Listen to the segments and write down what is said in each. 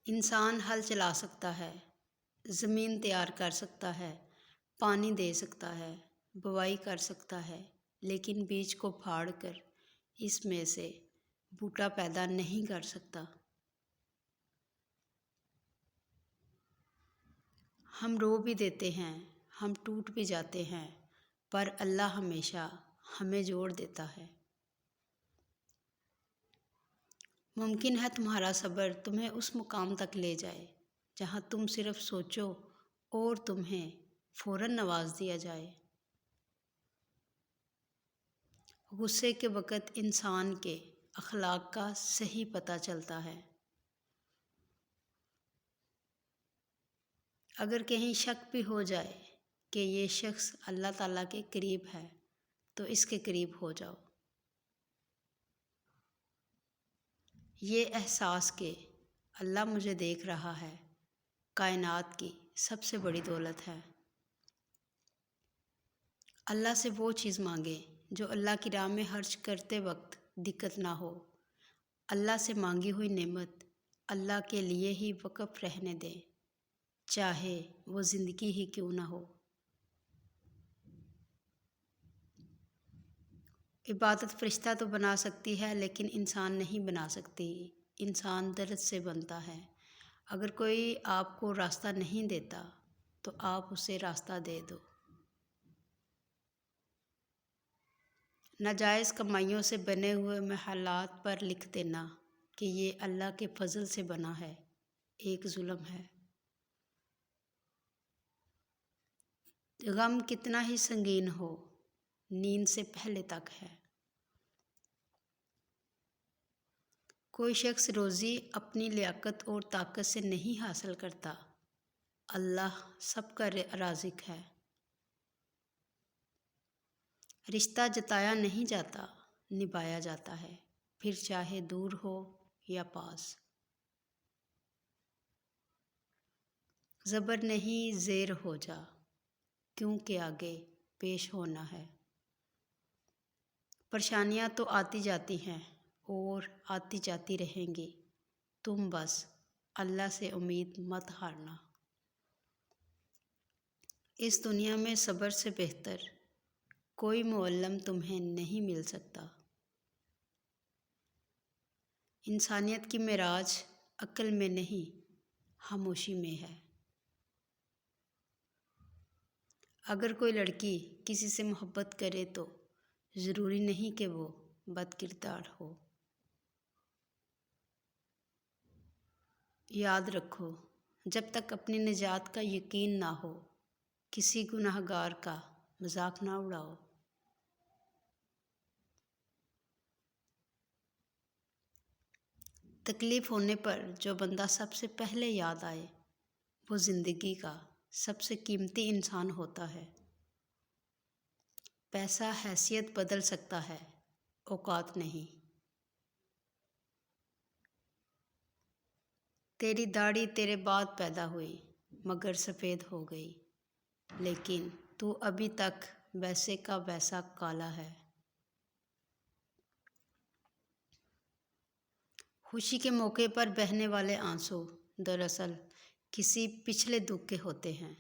انسان ہل چلا سکتا ہے، زمین تیار کر سکتا ہے، پانی دے سکتا ہے، بوائی کر سکتا ہے، لیکن بیج کو پھاڑ کر اس میں سے بوٹا پیدا نہیں کر سکتا۔ ہم رو بھی دیتے ہیں، ہم ٹوٹ بھی جاتے ہیں، پر اللہ ہمیشہ ہمیں جوڑ دیتا ہے۔ ممکن ہے تمہارا صبر تمہیں اس مقام تک لے جائے جہاں تم صرف سوچو اور تمہیں فوراً نواز دیا جائے۔ غصے کے وقت انسان کے اخلاق کا صحیح پتہ چلتا ہے۔ اگر کہیں شک بھی ہو جائے کہ یہ شخص اللہ تعالیٰ کے قریب ہے تو اس کے قریب ہو جاؤ۔ یہ احساس کہ اللہ مجھے دیکھ رہا ہے، کائنات کی سب سے بڑی دولت ہے۔ اللہ سے وہ چیز مانگے جو اللہ کی راہ میں خرچ کرتے وقت دقت نہ ہو۔ اللہ سے مانگی ہوئی نعمت اللہ کے لیے ہی وقف رہنے دیں، چاہے وہ زندگی ہی کیوں نہ ہو۔ عبادت فرشتہ تو بنا سکتی ہے لیکن انسان نہیں بنا سکتی۔ انسان درد سے بنتا ہے۔ اگر کوئی آپ کو راستہ نہیں دیتا تو آپ اسے راستہ دے دو۔ ناجائز کمائیوں سے بنے ہوئے محلات پر لکھ دینا کہ یہ اللہ کے فضل سے بنا ہے، ایک ظلم ہے۔ غم کتنا ہی سنگین ہو، نیند سے پہلے تک ہے۔ کوئی شخص روزی اپنی لیاقت اور طاقت سے نہیں حاصل کرتا، اللہ سب کا رازق ہے۔ رشتہ جتایا نہیں جاتا، نبھایا جاتا ہے، پھر چاہے دور ہو یا پاس۔ زبر نہیں زیر ہو جا، کیونکہ آگے پیش ہونا ہے۔ پریشانیاں تو آتی جاتی ہیں اور آتی جاتی رہیں گی، تم بس اللہ سے امید مت ہارنا۔ اس دنیا میں صبر سے بہتر کوئی معلم تمہیں نہیں مل سکتا۔ انسانیت کی معراج عقل میں نہیں، خاموشی میں ہے۔ اگر کوئی لڑکی کسی سے محبت کرے تو ضروری نہیں کہ وہ بد کردار ہو۔ یاد رکھو، جب تک اپنی نجات کا یقین نہ ہو، کسی گناہ گار کا مذاق نہ اڑاؤ۔ تکلیف ہونے پر جو بندہ سب سے پہلے یاد آئے وہ زندگی کا سب سے قیمتی انسان ہوتا ہے۔ پیسہ حیثیت بدل سکتا ہے، اوقات نہیں۔ تیری داڑھی تیرے بعد پیدا ہوئی مگر سفید ہو گئی، لیکن تو ابھی تک ویسے کا ویسا کالا ہے۔ خوشی کے موقع پر بہنے والے آنسو دراصل کسی پچھلے دکھ کے ہوتے ہیں۔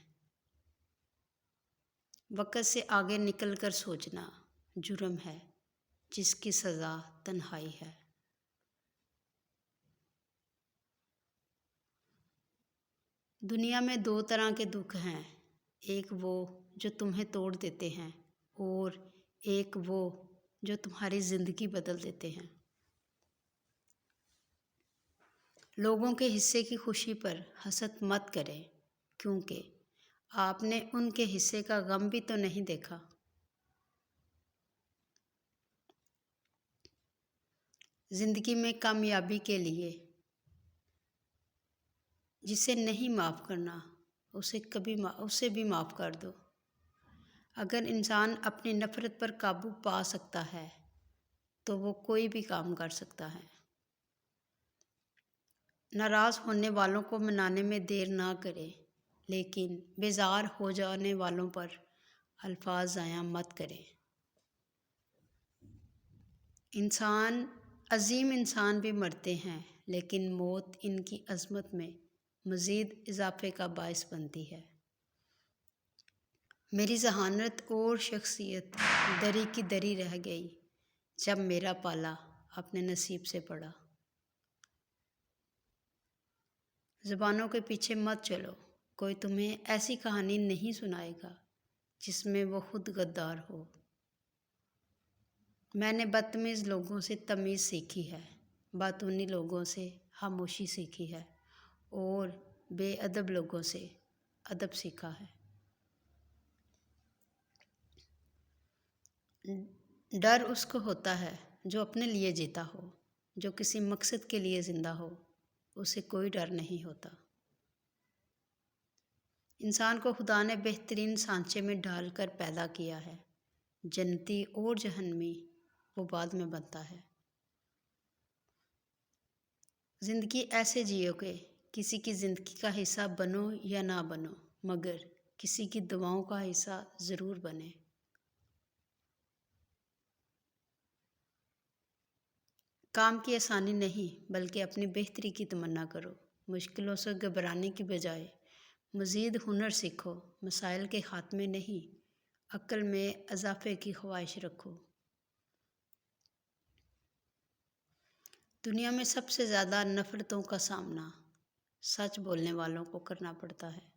وقت سے آگے نکل کر سوچنا جرم ہے جس کی سزا تنہائی ہے۔ دنیا میں دو طرح کے دکھ ہیں، ایک وہ جو تمہیں توڑ دیتے ہیں اور ایک وہ جو تمہاری زندگی بدل دیتے ہیں۔ لوگوں کے حصے کی خوشی پر حسد مت کریں، کیونکہ آپ نے ان کے حصے کا غم بھی تو نہیں دیکھا۔ زندگی میں کامیابی کے لیے جسے نہیں معاف کرنا اسے بھی معاف کر دو۔ اگر انسان اپنی نفرت پر قابو پا سکتا ہے تو وہ کوئی بھی کام کر سکتا ہے۔ ناراض ہونے والوں کو منانے میں دیر نہ کرے، لیکن بیزار ہو جانے والوں پر الفاظ ضائع مت کرے۔ عظیم انسان بھی مرتے ہیں لیکن موت ان کی عظمت میں مزید اضافے کا باعث بنتی ہے۔ میری ذہانت اور شخصیت دری کی دری رہ گئی جب میرا پالا اپنے نصیب سے پڑا۔ زبانوں کے پیچھے مت چلو، کوئی تمہیں ایسی کہانی نہیں سنائے گا جس میں وہ خود غدار ہو۔ میں نے بدتمیز لوگوں سے تمیز سیکھی ہے، باتونی لوگوں سے خاموشی سیکھی ہے اور بے ادب لوگوں سے ادب سیکھا ہے۔ ڈر اس کو ہوتا ہے جو اپنے لیے جیتا ہو، جو کسی مقصد کے لیے زندہ ہو، اسے کوئی ڈر نہیں ہوتا۔ انسان کو خدا نے بہترین سانچے میں ڈال کر پیدا کیا ہے، جنتی اور جہنمی وہ بعد میں بنتا ہے۔ زندگی ایسے جیو کہ کسی کی زندگی کا حصہ بنو یا نہ بنو، مگر کسی کی دعاؤں کا حصہ ضرور بنے۔ کام کی آسانی نہیں بلکہ اپنی بہتری کی تمنا کرو، مشکلوں سے گھبرانے کی بجائے مزید ہنر سیکھو، مسائل کے خاتمے نہیں عقل میں اضافے کی خواہش رکھو۔ دنیا میں سب سے زیادہ نفرتوں کا سامنا سچ بولنے والوں کو کرنا پڑتا ہے۔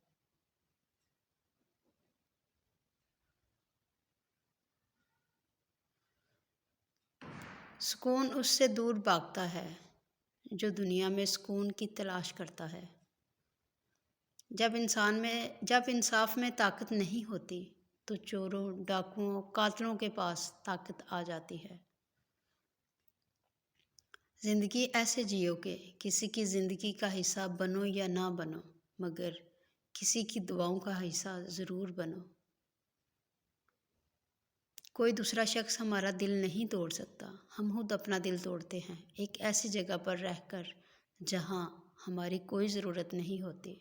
سکون اس سے دور بھاگتا ہے جو دنیا میں سکون کی تلاش کرتا ہے۔ جب انصاف میں طاقت نہیں ہوتی تو چوروں، ڈاکوؤں، قاتلوں کے پاس طاقت آ جاتی ہے۔ زندگی ایسے جیو کہ کسی کی زندگی کا حصہ بنو یا نہ بنو، مگر کسی کی دعاؤں کا حصہ ضرور بنو۔ کوئی دوسرا شخص ہمارا دل نہیں توڑ سکتا، ہم خود اپنا دل توڑتے ہیں، ایک ایسی جگہ پر رہ کر جہاں ہماری کوئی ضرورت نہیں ہوتی۔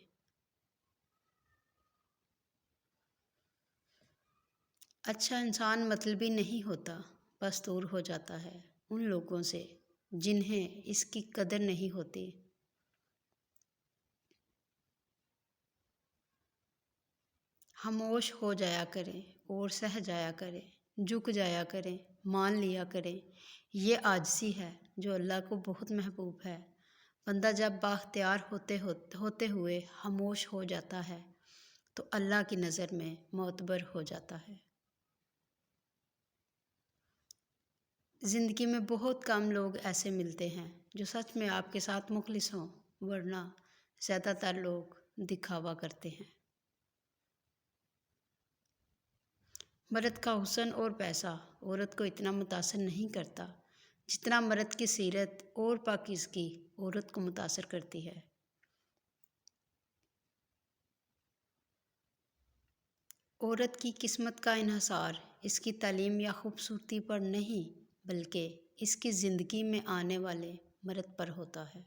اچھا انسان مطلبی نہیں ہوتا، بس دور ہو جاتا ہے ان لوگوں سے جنہیں اس کی قدر نہیں ہوتی۔ خاموش ہو جایا کریں اور سہ جایا کریں، جھک جایا کریں، مان لیا کریں، یہ عاجزی ہے جو اللہ کو بہت محبوب ہے۔ بندہ جب بااختیار ہوتے ہوئے خاموش ہو جاتا ہے تو اللہ کی نظر میں معتبر ہو جاتا ہے۔ زندگی میں بہت کم لوگ ایسے ملتے ہیں جو سچ میں آپ کے ساتھ مخلص ہوں، ورنہ زیادہ تر لوگ دکھاوا کرتے ہیں۔ مرد کا حسن اور پیسہ عورت کو اتنا متاثر نہیں کرتا جتنا مرد کی سیرت اور پاکیزگی عورت کو متاثر کرتی ہے۔ عورت کی قسمت کا انحصار اس کی تعلیم یا خوبصورتی پر نہیں بلکہ اس کی زندگی میں آنے والے مرد پر ہوتا ہے۔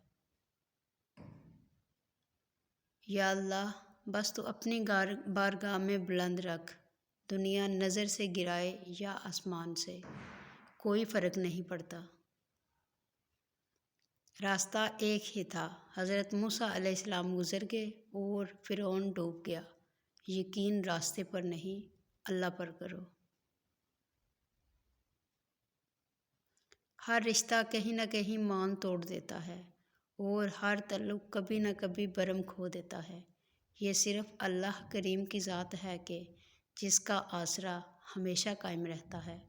یا اللہ، بس تو اپنی بارگاہ میں بلند رکھ، دنیا نظر سے گرائے یا آسمان سے، کوئی فرق نہیں پڑتا۔ راستہ ایک ہی تھا، حضرت موسیٰ علیہ السلام گزر گئے اور فرعون ڈوب گیا۔ یقین راستے پر نہیں، اللہ پر کرو۔ ہر رشتہ کہیں نہ کہیں مان توڑ دیتا ہے اور ہر تعلق کبھی نہ کبھی برہم کھو دیتا ہے۔ یہ صرف اللہ کریم کی ذات ہے کہ جس کا آسرا ہمیشہ قائم رہتا ہے۔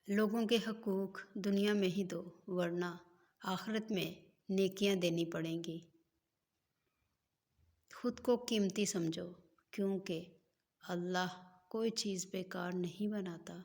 لوگوں کے حقوق دنیا میں ہی دو، ورنہ آخرت میں نیکیاں دینی پڑیں گی۔ خود کو قیمتی سمجھو، کیونکہ اللہ کوئی چیز بیکار نہیں بناتا۔